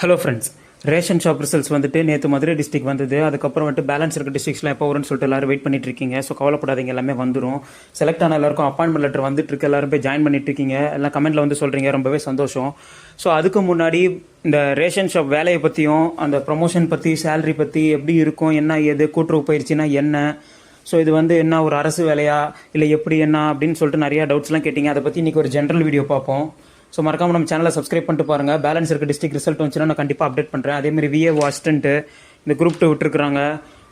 Hello friends, ration shop results வந்துட்டு நேற்று Madurai district வந்தது. அதுக்கப்புறம் வந்துட்டு பேலன்ஸ் இருக்க டிஸ்ட்ரிக்ஸ்லாம் எப்போ வரும்னு சொல்லிட்டு எல்லாரும் வெயிட் பண்ணிட்டு இருக்கீங்க. ஸோ கவலைப்படாதீங்க, எல்லாமே வந்துடும். செலக்ட் ஆன எல்லாருக்கும் அப்பாயின்மெண்ட் லெட்டர் வந்துட்டு இருக்கு. எல்லாரும் போய் ஜாயின் பண்ணிட்டு இருக்கீங்க. எல்லாம் கமெண்ட்ல வந்து சொல்றீங்க, ரொம்பவே சந்தோஷம். ஸோ அதுக்கு முன்னாடி இந்த ரேஷன் ஷாப் வேலையை பற்றியும் அந்த ப்ரொமோஷன் பற்றி, சேலரி பற்றி எப்படி இருக்கும், என்ன ஏது, கூட்டுறவு பயிற்சினா என்ன, ஸோ இது வந்து என்ன ஒரு அரசு வேலையா இல்லை எப்படி என்ன அப்படின்னு சொல்லிட்டு நிறைய டவுட்ஸ்லாம் கேட்டிங்க. அதை பற்றி இன்றைக்கி ஒரு ஜென்ரல் வீடியோ பார்ப்போம். ஸோ மறக்காமல் நம்ம சேனலை சப்ஸ்கிரைப் பண்ணிட்டு பாருங்கள். பேலன்ஸ் இருக்க டிஸ்ட்ரிக்ட் ரிசல்ட் வந்துச்சுன்னா நான் கண்டிப்பாக அப்டேட் பண்ணுறேன். அதேமாதிரி விஏஓ அசிஸ்டன்ட்டு இந்த குரூப் 2 விட்டுருக்குறாங்க.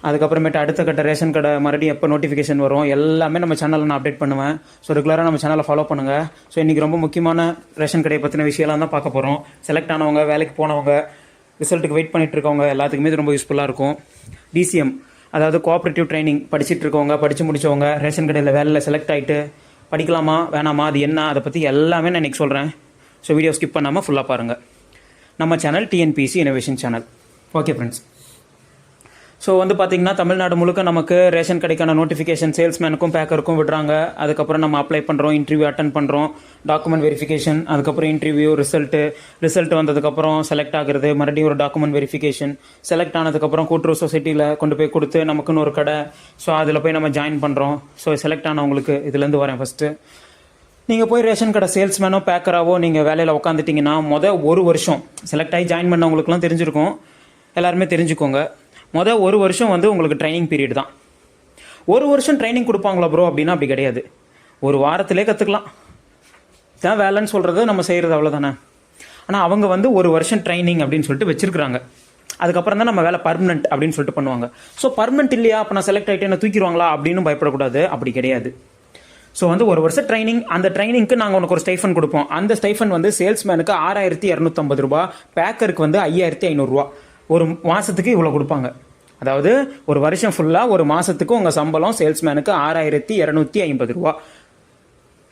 அதுக்கப்புறமேட்டு அடுத்த கட்ட ரேஷன் கடை மறுபடியும் எப்போ நோட்டிஃபிகேஷன் வரும் எல்லாமே நம்ம சேனலில் நான் அப்டேட் பண்ணுவேன். ஸோ ரெகுலராக நம்ம சேனலை ஃபாலோ பண்ணுங்கள். ஸோ இன்றைக்கி ரொம்ப முக்கியமான ரேஷன் கடையை பற்றின விஷயம்லாம் தான் பார்க்க போகிறோம். செலக்ட் ஆனவங்க, வேலைக்கு போனவங்க, ரிசல்ட்டுக்கு வெயிட் பண்ணிட்டு இருக்கவங்க எல்லாத்துக்குமே இது ரொம்ப யூஸ்ஃபுல்லாக இருக்கும். டிசிஎம், அதாவது கோஆப்ரேட்டிவ் ட்ரைனிங் படிச்சுட்டு இருக்கவங்க, படித்து முடிச்சவங்க, ரேஷன் கடையில் வேலையில் செலக்ட் ஆகிட்டு படிக்கலாமா வேணாமா, அது என்ன, அதை பற்றி எல்லாமே நான் இன்றைக்கி சொல்கிறேன். ஸோ வீடியோ ஸ்கிப் பண்ணாமல் ஃபுல்லாக பாருங்கள். நம்ம channel TNPSC innovation channel. Okay friends, so வந்து பார்த்திங்கன்னா தமிழ்நாடு முழுக்க நமக்கு ரேஷன் கடைக்கான நோட்டிஃபிகேஷன் சேல்ஸ்மேனுக்கும் பேக்கருக்கும் விடுறாங்க. அதுக்கப்புறம் நம்ம அப்ளை பண்ணுறோம், இன்டர்வியூ அட்டன் பண்ணுறோம், டாக்குமெண்ட் வெரிஃபிகேஷன், அதுக்கப்புறம் இன்டர்வியூ, ரிசல்ட் வந்ததுக்கப்புறம் செலக்ட் ஆகுறது, மறுபடியும் ஒரு டாக்குமெண்ட் வெரிஃபிகேஷன், செலக்ட் ஆனதுக்கப்புறம் கூட்டுறவு சொசைட்டியில் கொண்டு போய் கொடுத்து நமக்குன்னு ஒரு கடை, ஸோ அதில் போய் நம்ம ஜாயின் பண்ணுறோம். ஸோ செலக்ட் ஆனவங்களுக்கு இதுலேருந்து வரேன். ஃபஸ்ட்டு நீங்கள் போய் ரேஷன் கடை சேல்ஸ்மேனோ பேக்கராவோ நீங்கள் வேலையில் உட்காந்துட்டிங்கன்னா ஒரு வருஷம் செலக்ட் ஆகி ஜாயின் பண்ணவங்களுக்குலாம் தெரிஞ்சிருக்கும், எல்லாருமே தெரிஞ்சுக்கோங்க. ஒரு வருஷம் வந்து உங்களுக்கு ட்ரைனிங் பீரியட் தான். ஒரு வருஷம் ட்ரைனிங் கொடுப்பாங்களா ப்ரோ அப்படின்னா அப்படி கிடையாது. ஒரு வாரத்திலே கற்றுக்கலாம். தான் வேலைன்னு சொல்கிறது நம்ம செய்கிறது, அவ்வளோதானே. ஆனால் அவங்க வந்து ஒரு வருஷம் ட்ரைனிங் அப்படின்னு சொல்லிட்டு வச்சுருக்குறாங்க. அதுக்கப்புறம் தான் நம்ம வேலை பர்மனெண்ட் அப்படின்னு சொல்லிட்டு பண்ணுவாங்க. ஸோ பர்மனெண்ட் இல்லையா, அப்போ நான் செலக்ட் ஆகிட்டு என்ன தூக்கிடுவாங்களா அப்படின்னு பயப்படக்கூடாது. அப்படி கிடையாது. ஸோ வந்து ஒரு வருஷம் ட்ரைனிங், அந்த ட்ரைனிங்க்கு நாங்கள் உனக்கு ஒரு ஸ்டைஃபன் கொடுப்போம். அந்த ஸ்டைஃபன் வந்து சேல்ஸ்மேனுக்கு 6250 ரூபா, பேக்கருக்கு வந்து 5500 ரூபா. ஒரு மாதத்துக்கு இவ்வளோ கொடுப்பாங்க. அதாவது ஒரு வருஷம் ஃபுல்லாக ஒரு மாதத்துக்கு உங்கள் சம்பளம் சேல்ஸ்மேனுக்கு 6250 ரூபா,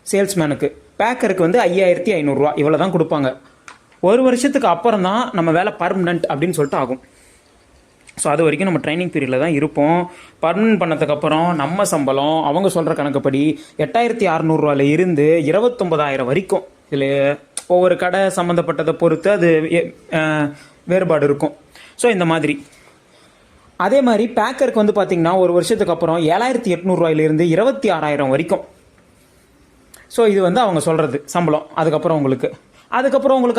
சேல்ஸ்மேனுக்கு. பேக்கருக்கு வந்து 5500 ரூபா, இவ்வளோ தான் கொடுப்பாங்க. ஒரு வருஷத்துக்கு அப்புறம் தான் நம்ம வேலை பர்மனெண்ட் அப்படின்னு சொல்லிட்டு ஆகும். ஸோ அது வரைக்கும் நம்ம ட்ரைனிங் பீரியடில் தான் இருப்போம். பர்மனெண்ட் பண்ணதுக்கப்புறம் நம்ம சம்பளம் அவங்க சொல்கிற கணக்குப்படி 8600 இருந்து 29000 வரைக்கும். இதில் ஒவ்வொரு கடை சம்மந்தப்பட்டதை பொறுத்து அது வேறுபாடு இருக்கும். ஸோ இந்த மாதிரி அதே மாதிரி பேக்கருக்கு வந்து பார்த்திங்கன்னா ஒரு வருஷத்துக்கு அப்புறம் 7800 26,000 வரைக்கும். ஸோ இது வந்து அவங்க சொல்கிறது சம்பளம். அதுக்கப்புறம் உங்களுக்கு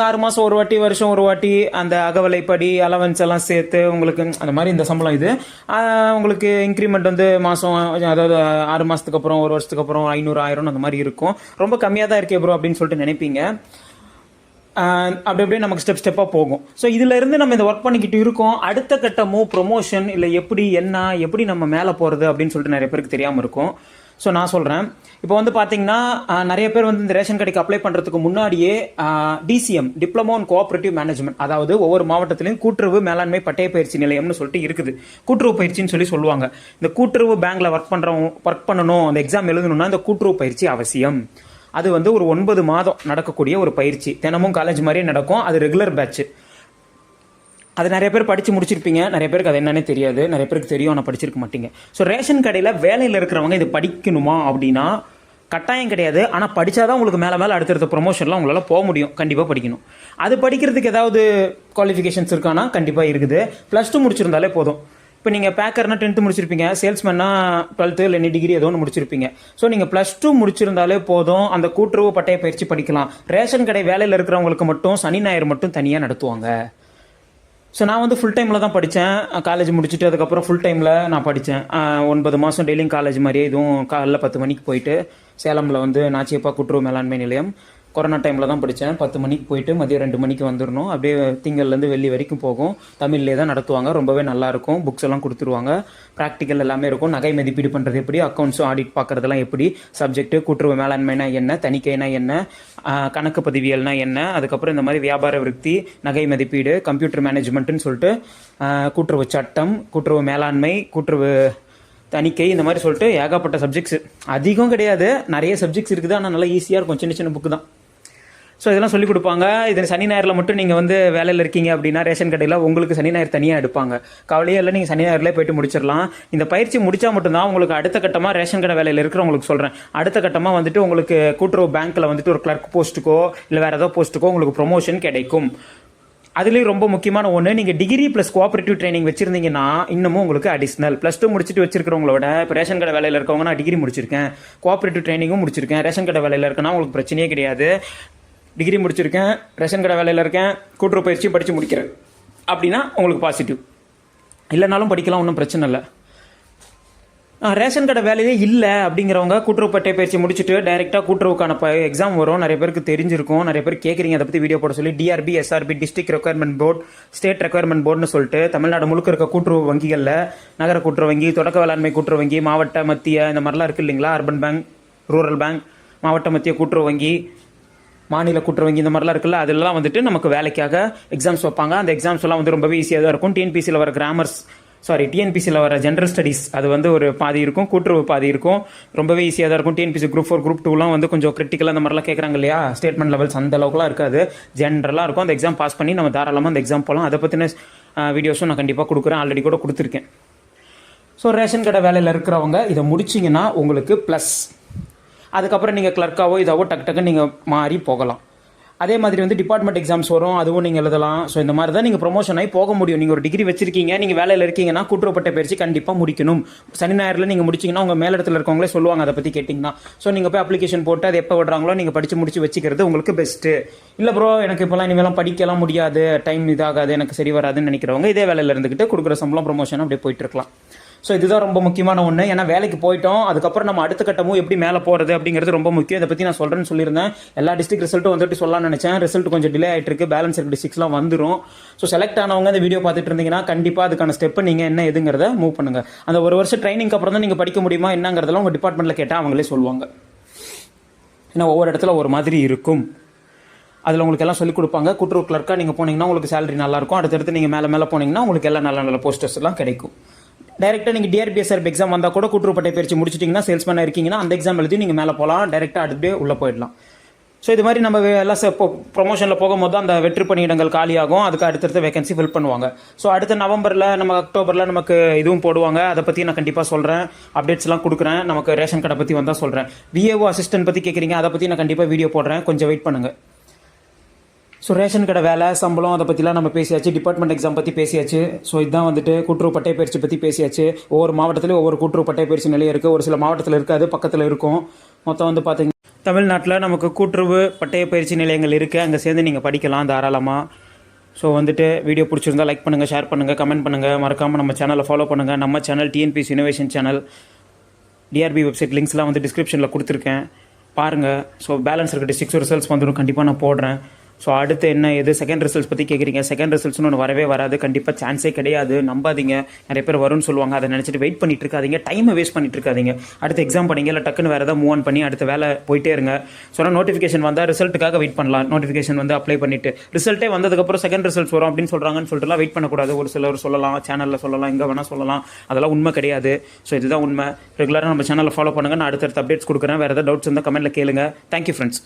6 மாதம் ஒரு வாட்டி, வருஷம் ஒரு வாட்டி அந்த அகவலைப்படி அலவன்ஸ் எல்லாம் சேர்த்து உங்களுக்கு அந்த மாதிரி இந்த சம்பளம் இது உங்களுக்கு இன்க்ரிமெண்ட் வந்து மாதம், அதாவது 6 மாதத்துக்கு அப்புறம், ஒரு வருஷத்துக்கு அப்புறம் 500, 1000 அந்த மாதிரி இருக்கும். ரொம்ப கம்மியாக தான் இருக்கே ப்ரோ அப்படின்னு சொல்லிட்டு நினைப்பீங்க. அப்படி அப்படியே நமக்கு ஸ்டெப்பாக போகும். ஸோ இதிலேருந்து நம்ம இந்த ஒர்க் பண்ணிக்கிட்டு இருக்கோம். அடுத்த கட்ட ப்ரொமோஷன் இல்லை எப்படி நம்ம மேலே போகிறது அப்படின்னு சொல்லிட்டு நிறைய பேருக்கு தெரியாமல் இருக்கும். ஸோ நான் சொல்கிறேன். இப்போ வந்து பார்த்தீங்கன்னா நிறைய பேர் வந்து இந்த ரேஷன் கடைக்கு அப்ளை பண்ணுறதுக்கு முன்னாடியே DCM, diploma in cooperative management, அதாவது ஒவ்வொரு மாவட்டத்திலையும் கூட்டுறவு மேலாண்மை பட்டய பயிற்சி நிலையம்னு சொல்லிட்டு இருக்குது. கூட்டுறவு பயிற்சின்னு சொல்லுவாங்க. இந்த கூட்டுறவு பேங்க்ல ஒர்க் பண்ணணும், அந்த எக்ஸாம் எழுதணும்னா இந்த கூட்டுறவு பயிற்சி அவசியம். அது வந்து ஒரு 9 மாதம் நடக்கக்கூடிய ஒரு பயிற்சி. தினமும் காலேஜ் மாதிரியே நடக்கும். அது ரெகுலர் பேட்ச். அது நிறைய பேர் படித்து முடிச்சிருப்பீங்க, நிறைய பேருக்கு அது என்னன்னே தெரியாது, நிறைய பேருக்கு தெரியும், ஆனால் படிச்சிருக்க மாட்டீங்க. ஸோ ரேஷன் கடையில் வேலையில் இருக்கிறவங்க இது படிக்கணுமா அப்படின்னா கட்டாயம் கிடையாது. ஆனால் படித்தாதான் உங்களுக்கு மேலே அடுத்தடுத்த ப்ரொமோஷன்லாம் உங்களால் போக முடியும். கண்டிப்பாக படிக்கணும். அது படிக்கிறதுக்கு ஏதாவது குவாலிஃபிகேஷன்ஸ் இருக்கானா? கண்டிப்பாக இருக்குது. +2 முடிச்சிருந்தாலே போதும். இப்போ நீங்கள் பேக்கர்னா 10th முடிச்சிருப்பீங்க, சேல்ஸ்மேன்னா 12th இல்லை டிகிரி ஏதோ ஒன்று முடிச்சிருப்பீங்க. ஸோ நீங்கள் +2 முடிச்சிருந்தாலே போதும், அந்த கூட்டுறவு பட்டய பயிற்சி படிக்கலாம். ரேஷன் கடை வேலையில் இருக்கிறவங்களுக்கு மட்டும் சனி ஞாயிறு மட்டும் தனியாக நடத்துவாங்க. ஸோ நான் வந்து ஃபுல் டைமில் தான் படித்தேன். காலேஜ் முடிச்சுட்டு அதுக்கப்புறம் ஃபுல் டைமில் நான் படித்தேன். 9 மாதம் டெய்லியும் காலேஜ் மாதிரியே, இதுவும் காலைல 10 மணிக்கு போயிட்டு சேலமில் வந்து நாச்சியப்பா கூட்டுறவு மேலாண்மை நிலையம் கொரோனா டைமில் தான் படித்தேன். 10 மணிக்கு போயிட்டு மதியம் 2 மணிக்கு வந்துடணும். அப்படியே திங்கள்லேருந்து வெள்ளி வரைக்கும் போகும். தமிழ்லேயே தான் நடத்துவாங்க. ரொம்பவே நல்லாயிருக்கும். புக்ஸ் எல்லாம் கொடுத்துருவாங்க. ப்ராக்டிக்கல் எல்லாமே இருக்கும். நகை மதிப்பீடு பண்ணுறது எப்படி, அக்கௌண்ட்ஸும் ஆடிட் பார்க்குறதெல்லாம் எப்படி, சப்ஜெக்ட்டு கூட்டுறவு மேலாண்மைனா என்ன, தணிக்கைனா என்ன, கணக்கு பதிவியல்னா என்ன, அதுக்கப்புறம் இந்த மாதிரி வியாபார விருத்தி, நகை மதிப்பீடு, கம்ப்யூட்டர் மேனேஜ்மெண்ட்டுன்னு சொல்லிட்டு கூட்டுறவு சட்டம், கூட்டுறவு மேலாண்மை, கூட்டுறவு தணிக்கை, இந்த மாதிரி சொல்லிட்டு ஏகப்பட்ட சப்ஜெக்ட்ஸ். அதிகம் கிடையாது, நிறைய சப்ஜெக்ட்ஸ் இருக்குது. ஆனால் நல்லா ஈஸியாக இருக்கும். சின்ன புக்கு தான். ஸோ இதெல்லாம் சொல்லிக் கொடுப்பாங்க. இது சனி ஞாயிறில் மட்டும் நீங்கள் வந்து வேலையில் இருக்கீங்க அப்படின்னா ரேஷன் கடையில் உங்களுக்கு சனி ஞாயிறு தனியாக எடுப்பாங்க. கவலையே இல்லை, நீங்கள் சனி ஞாயிறுலேயே போய்ட்டு முடிச்சிடலாம். இந்த பயிற்சி முடித்தா மட்டும்தான் உங்களுக்கு அடுத்த கட்டமாக ரேஷன் கடை வேலையில் இருக்கிறவங்களுக்கு சொல்கிறேன், அடுத்த கட்டமாக வந்துட்டு உங்களுக்கு கூட்டுறவு பேங்க்கில் வந்துட்டு ஒரு கிளர்க் போஸ்ட்டுக்கோ இல்லை வேறு ஏதோ போஸ்ட்டுக்கோ உங்களுக்கு ப்ரொமோஷன் கிடைக்கும். அதுலேயும் ரொம்ப முக்கியமான ஒன்று, நீங்கள் டிகிரி ப்ளஸ் கோஆப்ரேட்டிவ் ட்ரைனிங் வச்சிருந்தீங்கன்னா இன்னமும் உங்களுக்கு அடிஷ்னல். +2 முடிச்சுட்டு வச்சிருக்கிறவங்களோட இப்போ ரேஷன் கடை வேலையில் இருக்கவங்க நான் டிகிரி முடிச்சிருக்கேன், கோஆப்ரேட்டிவ் ட்ரைனிங்கும் முடிச்சிருக்கேன், ரேஷன் கடை வேலையில் இருக்கேன்னா உங்களுக்கு பிரச்சனையே கிடையாது. டிகிரி முடிச்சிருக்கேன், ரேஷன் கடை வேலையில் இருக்கேன், கூட்டுறவு பயிற்சி படித்து முடிக்கிறேன் அப்படின்னா உங்களுக்கு பாசிட்டிவ். இல்லைனாலும் படிக்கலாம், ஒன்றும் பிரச்சனை இல்லை. ரேஷன் கடை வேலையே இல்லை அப்படிங்கிறவங்க கூட்டுறவு பட்டை பயிற்சி முடிச்சுட்டு டைரெக்டாக கூட்டுறவுக்கான எக்ஸாம் வரும். நிறைய பேருக்கு தெரிஞ்சிருக்கும், நிறைய பேர் கேட்குறீங்க அதை பற்றி வீடியோ போட சொல்லி. TRB, SRB, district recruitment board, state recruitment போர்டுன்னு சொல்லிட்டு தமிழ்நாடு முழுக்க இருக்க கூட்டுறவு வங்கிகளில் நகர கூட்டுறவு வங்கி, தொடக்க வேளாண்மை கூட்டுறவு வங்கி, மாவட்ட மத்திய இந்த மாதிரிலாம் இருக்குது இல்லைங்களா, அர்பன் பேங்க், ரூரல் பேங்க், மாவட்ட மத்திய கூட்டுறவு வங்கி, மாநில கூட்டுறவு வங்கி, இந்த மாதிரிலாம் இருக்குல்ல, அதெல்லாம் வந்துட்டு நமக்கு வேலைக்காக எக்ஸாம்ஸ் வைப்பாங்க. அந்த எக்ஸாம்ஸ் எல்லாம் வந்து ரொம்பவே ஈஸியாக தான் இருக்கும். டிஎன்பிசியில் வர டிஎன்பிசியில் வர ஜென்ரல் ஸ்டடீஸ் அது வந்து ஒரு பாதி இருக்கும், கூட்டுறவு பாதி இருக்கும். ரொம்பவே ஈஸியாக தான் இருக்கும். டிஎன்பிசி குரூப் 4 குரூப் 2லாம் வந்து கொஞ்சம் கிரிட்டிக்கலாக அந்த மாதிரிலாம் கேட்குறாங்க இல்லையா, ஸ்டேட்மெண்ட் லெவல்ஸ் அந்த அளவுக்குலாம் இருக்காது, ஜென்ரலாக இருக்கும். அந்த எக்ஸாம் பாஸ் பண்ணி நம்ம தாராளமாக அந்த எக்ஸாம் போகலாம். அதை பற்றின வீடியோஸும் நான் கண்டிப்பாக கொடுக்குறேன், ஆல்ரெடி கூட கொடுத்துருக்கேன். ஸோ ரேஷன் கடை வேலையில் இருக்கிறவங்க இதை முடிச்சிங்கன்னா உங்களுக்கு ப்ளஸ். அதுக்கப்புறம் நீங்கள் கிளர்க்காவோ இதாவோ டக்குன்னு நீங்கள் மாறி போகலாம். அதே மாதிரி வந்து டிபார்ட்மெண்ட் எக்ஸாம்ஸ் வரும், அதுவும் நீங்கள் எழுதலாம். ஸோ இந்த மாதிரி தான் நீங்கள் ப்ரொமோஷன் ஆகி போக முடியும். நீங்கள் ஒரு டிகிரி வச்சிருக்கீங்க, நீங்கள் வேலையில் இருக்கீங்கன்னா கூட்டுறவு பட்டை பயிற்சி கண்டிப்பாக முடிக்கணும். சனி ஞாயிறில் நீங்கள் முடிச்சிங்கன்னா உங்கள் மேலிடத்தில் இருக்கவங்களே சொல்லுவாங்க அதை பற்றி கேட்டிங்கன்னா. ஸோ நீங்கள் போய் அப்ளிகேஷன் போட்டு அது எப்போ விடுறாங்களோ நீங்கள் படித்து முடிச்சு வச்சுக்கிறது உங்களுக்கு பெஸ்ட்டு. இல்லை ப்ரோ எனக்கு இப்போலாம் இனிமேலாம் படிக்கலாம் முடியாது, டைம் இதாகாது, எனக்கு சரி வராதுன்னு நினைக்கிறவங்க இதே வேலையில் இருந்துக்கிட்டு கொடுக்குற சம்பளம் ப்ரொமோஷன் அப்படியே போயிட்டு இருக்கலாம். ஸோ இதுதான் ரொம்ப முக்கியமான ஒன்று. ஏன்னா வேலைக்கு போயிட்டோம், அதுக்கப்புறம் நம்ம அடுத்த கட்டமும் எப்படி மேலே போகிறது அப்படிங்கிறது ரொம்ப முக்கியம். இதை பற்றி நான் சொல்கிறேன்னு சொல்லியிருந்தேன். எல்லா டிஸ்ட்ரிக்ட் ரிசல்ட்டும் வந்துட்டு சொல்லலாம்னு நினச்சேன். ரிசல்ட் கொஞ்சம் டிலே ஆகிட்டு இருக்கு, பேலன்ஸ் இருக்க டிஸ்ட்ரிக்ஸ்லாம் வந்துடும். ஸோ செலக்ட் ஆனவங்க இந்த வீடியோ பார்த்துட்டு இருந்தீங்கன்னா கண்டிப்பாக அதுக்கான ஸ்டெப்பை நீங்கள் என்ன எதுங்கிறத மூவ் பண்ணுங்கள். அந்த ஒரு வருஷம் ட்ரைனிங்க்கு அப்புறம் தான் நீங்கள் படிக்க முடியுமா என்னங்கிறதெல்லாம் உங்கள் டிபார்ட்மெண்ட்டில் கேட்டால் அவங்களே சொல்லுவாங்க. ஏன்னா ஒவ்வொரு இடத்துல ஒரு மாதிரி இருக்கும். அதில் உங்களுக்கு எல்லாம் சொல்லிக் கொடுப்பாங்க. கூட்டுறவு கிளர்க்காக நீங்கள் போனீங்கன்னா உங்களுக்கு சேலரி நல்லாயிருக்கும். அடுத்தடுத்து நீங்கள் மேலே போனீங்கன்னா உங்களுக்கு எல்லாம் நல்ல நல்ல போஸ்டர்ஸ் எல்லாம் கிடைக்கும். டேரெக்டாக நீங்கள் டிஆர்பி, எஸ்ஆர்பி எக்ஸாம் வந்தால் கூட கூட்டுறவு பட்டை பயிற்சி முடிச்சிட்டிங்கன்னா சேல்ஸ்மேனாக இருக்கீங்கன்னா அந்த எக்ஸாம் எழுதி நீங்கள் மேலே போகலாம், டேரெக்டாக அடுத்தே உள்ளே போயிடலாம். ஸோ இது மாதிரி நம்ம எல்லாம் ப்ரொமோஷனில் போகும்போது அந்த வெற்றி பணியிடங்கள் காலியாகும். அதுக்கு அடுத்தடுத்த வேகன்சி ஃபில் பண்ணுவாங்க. ஸோ அடுத்த நவம்பரில் நம்ம அக்டோபரில் நமக்கு இதுவும் போடுவாங்க. அதை பற்றி நான் கண்டிப்பாக சொல்கிறேன், அப்டேட்ஸ்லாம் கொடுக்குறேன். நமக்கு ரேஷன் கடை பற்றி வந்தால் சொல்கிறேன். விஏஓ அசிஸ்டன்ட் பற்றி கேட்குறீங்க, அதை பற்றி நான் கண்டிப்பாக வீடியோ போடுறேன், கொஞ்சம் வெயிட் பண்ணுங்கள். ஸோ ரேஷன் கடை வேலை, சம்பளம் அதை பற்றிலாம் நம்ம பேசியாச்சு. டிபார்ட்மெண்ட் எக்ஸாம் பற்றி பேசியாச்சு. ஸோ இதுதான் வந்துட்டு கூட்டுறவு பட்டை பயிற்சி பற்றி பேசியாச்சு. ஒவ்வொரு மாவட்டத்திலும் ஒவ்வொரு கூட்டுறவு பட்டை பயிற்சி நிலையம் இருக்குது. ஒரு சில மாவட்டத்தில் இருக்காது, பக்கத்தில் இருக்கும். மொத்தம் வந்து பார்த்தீங்கன்னா தமிழ்நாட்டில் நமக்கு கூட்டுறவு பட்டய பயிற்சி நிலையங்கள் இருக்குது. அங்கே சேர்ந்து நீங்கள் படிக்கலாம் தாராளமாக. ஸோ வந்துட்டு வீடியோ பிடிச்சிருந்தா லைக் பண்ணுங்கள், ஷேர் பண்ணுங்கள், கமெண்ட் பண்ணுங்கள். மறக்காமல் நம்ம சேனலை ஃபாலோ பண்ணுங்கள். நம்ம channel TNPSC innovation channel. TRB website லிங்க்ஸ்லாம் வந்து டிஸ்கிரிப்ஷனில் கொடுத்துருக்கேன், பாருங்கள். ஸோ பேலன்ஸ் இருக்க டிஸ்ட்ரிக்ஸ் ரிசல்ட்ஸ் வந்துடும், கண்டிப்பாக நான் போடுறேன். ஸோ அடுத்து என்ன எது செகண்ட் ரிசல்ட்ஸ் பற்றி கேட்குறீங்க. செகண்ட் ரிசல்ட்ஸ்னு ஒன்று வரவே வராது, கண்டிப்பாக சான்ஸே கிடையாது, நம்பாதீங்க. நிறைய பேர் வரும்னு சொல்லுவாங்க, அதை நினச்சிட்டு வெயிட் பண்ணிட்டு இருக்காதீங்க, டைமை வேஸ்ட் பண்ணிட்டு இருக்காதீங்க. அடுத்து எக்ஸாம் படிங்க, இல்லை டக்குன்னு வேறு ஏதாவது மூவ் ஆன் பண்ணி அடுத்த வேலை போயிட்டே இருங்க. சொன்னால் நோட்டிஃபிகேஷன் வந்தால் ரிசல்ட்டுக்காக வெயிட் பண்ணலாம். நோட்டிஃபிகேஷன் வந்து அப்ளை பண்ணிவிட்டு ரிசல்ட்டே வந்ததுக்கப்புறம் செகண்ட் ரிசல்ட்ஸ் வரும் அப்படின்னு சொல்கிறாங்கன்னு சொல்லிட்டுலாம் வெயிட் பண்ணக்கூடாது. ஒரு சிலர் சொல்லலாம், சேனலில் சொல்லலாம், எங்கே வேணால் சொல்லலாம், அதெல்லாம் உண்மை கிடையாது. ஸோ இதுதான் உண்மை. ரெகுலராக நம்ம சேனலில் ஃபாலோ பண்ணுங்கள். நான் அடுத்தடுத்த அப்டேட்ஸ் கொடுக்குறேன். வேறு ஏதாவது டவுட்ஸ் இருந்தால் கமெண்ட்டில் கேளுங்க. Thank you friends.